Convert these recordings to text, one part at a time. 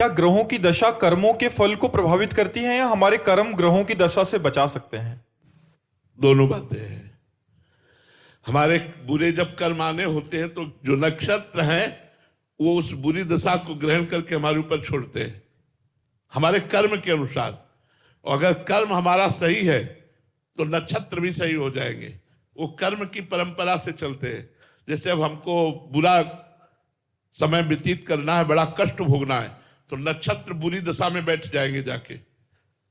क्या ग्रहों की दशा कर्मों के फल को प्रभावित करती है या हमारे कर्म ग्रहों की दशा से बचा सकते हैं? दोनों बातें हैं। हमारे बुरे जब कर्म आने होते हैं तो जो नक्षत्र हैं वो उस बुरी दशा को ग्रहण करके हमारे ऊपर छोड़ते हैं हमारे कर्म के अनुसार। और अगर कर्म हमारा सही है तो नक्षत्र भी सही हो जाएंगे। वो कर्म की परंपरा से चलते हैं। जैसे अब हमको बुरा समय व्यतीत करना है, बड़ा कष्ट भोगना है, तो नक्षत्र बुरी दशा में बैठ जाएंगे जाके,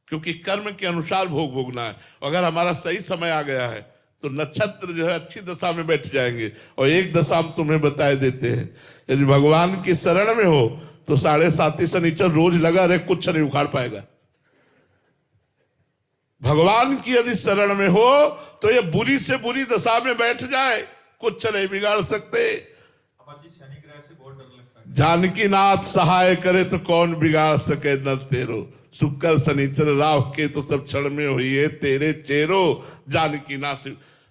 क्योंकि कर्म के अनुसार भोग भोगना है। अगर हमारा सही समय आ गया है तो नक्षत्र जो है अच्छी दशा में बैठ जाएंगे। और एक दशा हम तुम्हें बताए देते हैं, यदि भगवान की शरण में हो तो 7.5 शनिचर रोज लगा रहे, कुछ नहीं उखाड़ पाएगा। भगवान की यदि शरण में हो तो ये बुरी से बुरी दशा में बैठ जाए, कुछ नहीं बिगाड़ सकते। शनि ग्रह से बहुत डर लगता है। जानकी नाथ सहाय करे तो कौन बिगाड़ सके न तेरो, शुक्र शनिचर राव के तो सब क्षण में हुई है तेरे चेरो। जानकी नाथ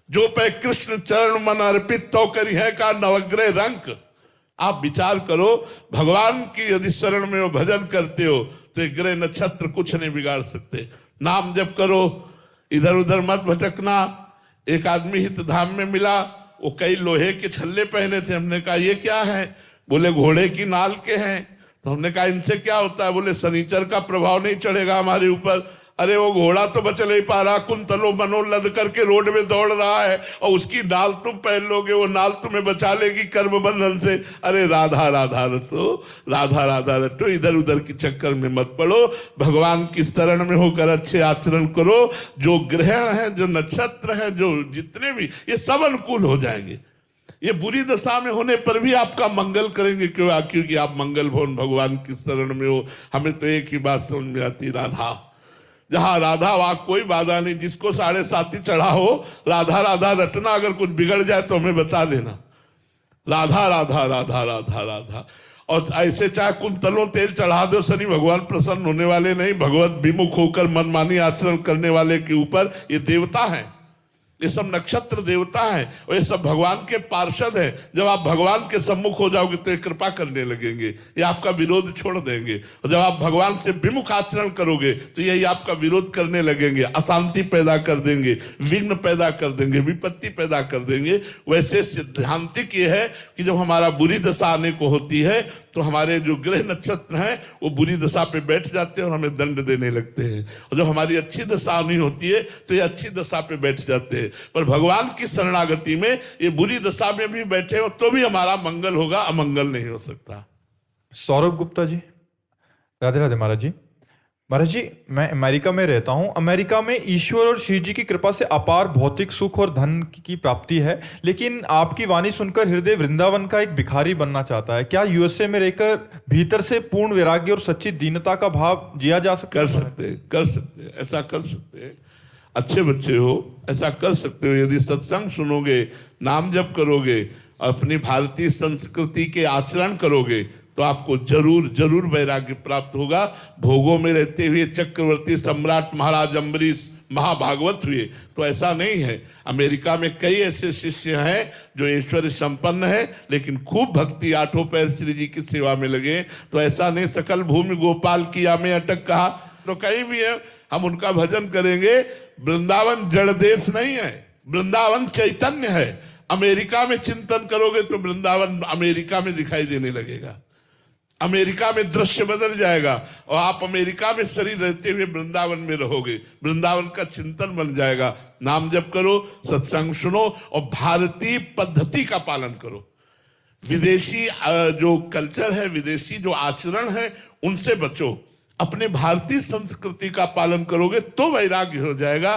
जो पे कृष्ण चरण मन अर्पित तो करी है का नवग्रह रंक। आप विचार करो, भगवान की यदि शरण में हो, भजन करते हो तो एक ग्रह नक्षत्र कुछ नहीं बिगाड़ सकते। नाम जप करो, इधर उधर मत भटकना। एक आदमी हित धाम में मिला, वो कई लोहे के छल्ले पहने थे। हमने कहा ये क्या है? बोले घोड़े की नाल के हैं। तो हमने कहा इनसे क्या होता है? बोले शनिचर का प्रभाव नहीं चढ़ेगा हमारे ऊपर। अरे वो घोड़ा तो बच नहीं पा रहा, कुंतलो मनो लद करके रोड में दौड़ रहा है, और उसकी नाल तुम पहन लोगे, वो नाल तुम्हें बचा लेगी कर्म बंधन से। अरे राधा राधा रटो, राधा राधा रटो, इधर उधर की चक्कर में मत पड़ो। भगवान की शरण में होकर अच्छे आचरण करो। जो ग्रहण है, जो नक्षत्र है, जो जितने भी, ये सब अनुकूल हो जाएंगे। ये बुरी दशा में होने पर भी आपका मंगल करेंगे। क्यों? क्योंकि आप मंगल भवन भगवान की शरण में हो। हमें तो एक ही बात समझ में आती, राधा। जहां राधा वहां कोई बाधा नहीं। जिसको 7.5 चढ़ा हो, राधा राधा रटना। अगर कुछ बिगड़ जाए तो हमें बता देना। राधा राधा राधा राधा राधा। और ऐसे चाहे कुंतलों तेल चढ़ा दो, शनि भगवान प्रसन्न होने वाले नहीं। भगवत विमुख होकर मनमानी आचरण करने वाले के ऊपर ये देवता है, ये सब नक्षत्र देवता है, और ये सब भगवान के पार्षद हैं। जब आप भगवान के सम्मुख हो जाओगे तो ये कृपा करने लगेंगे, ये आपका विरोध छोड़ देंगे। और जब आप भगवान से विमुख आचरण करोगे तो यही आपका विरोध करने लगेंगे, अशांति पैदा कर देंगे, विघ्न पैदा कर देंगे, विपत्ति पैदा कर देंगे। वैसे सिद्धांतिक ये है कि जब हमारा बुरी दशा आने को होती है तो हमारे जो ग्रह नक्षत्र हैं वो बुरी दशा पे बैठ जाते हैं और हमें दंड देने लगते हैं। और जब हमारी अच्छी दशा नहीं होती है तो ये अच्छी दशा पे बैठ जाते हैं। पर भगवान की शरणागति में ये बुरी दशा में भी बैठे हो तो भी हमारा मंगल होगा, अमंगल नहीं हो सकता। सौरभ गुप्ता जी, राधे राधे महाराज जी। महाराज जी, मैं अमेरिका में रहता हूं। अमेरिका में ईश्वर और शिव जी की कृपा से अपार भौतिक सुख और धन की प्राप्ति है, लेकिन आपकी वाणी सुनकर हृदय वृंदावन का एक भिखारी बनना चाहता है। क्या यूएसए में रहकर भीतर से पूर्ण वैराग्य और सच्ची दीनता का भाव जिया जा सकता है? कर सकते हैं, ऐसा कर सकते हैं। अच्छे बच्चे हो, ऐसा कर सकते हो। यदि सत्संग सुनोगे, नाम जप करोगे, अपनी भारतीय संस्कृति के आचरण करोगे तो आपको जरूर जरूर वैराग्य प्राप्त होगा। भोगों में रहते हुए चक्रवर्ती सम्राट महाराज अम्बरीश महाभागवत हुए तो ऐसा नहीं है। अमेरिका में कई ऐसे शिष्य हैं जो ऐश्वर्य संपन्न है लेकिन खूब भक्ति, 8 पैर श्री जी की सेवा में लगे। तो ऐसा नहीं सकल भूमि गोपाल की आमे अटक कहा तो कहीं भी है हम उनका भजन करेंगे। वृंदावन जड़ देश नहीं है, वृंदावन चैतन्य है। अमेरिका में चिंतन करोगे तो वृंदावन अमेरिका में दिखाई देने लगेगा, अमेरिका में दृश्य बदल जाएगा और आप अमेरिका में शरीर रहते हुए वृंदावन में रहोगे। वृंदावन का चिंतन बन जाएगा। नाम जप करो, सत्संग सुनो और भारतीय पद्धति का पालन करो। विदेशी जो कल्चर है, विदेशी जो आचरण है, उनसे बचो। अपने भारतीय संस्कृति का पालन करोगे तो वैराग्य हो जाएगा।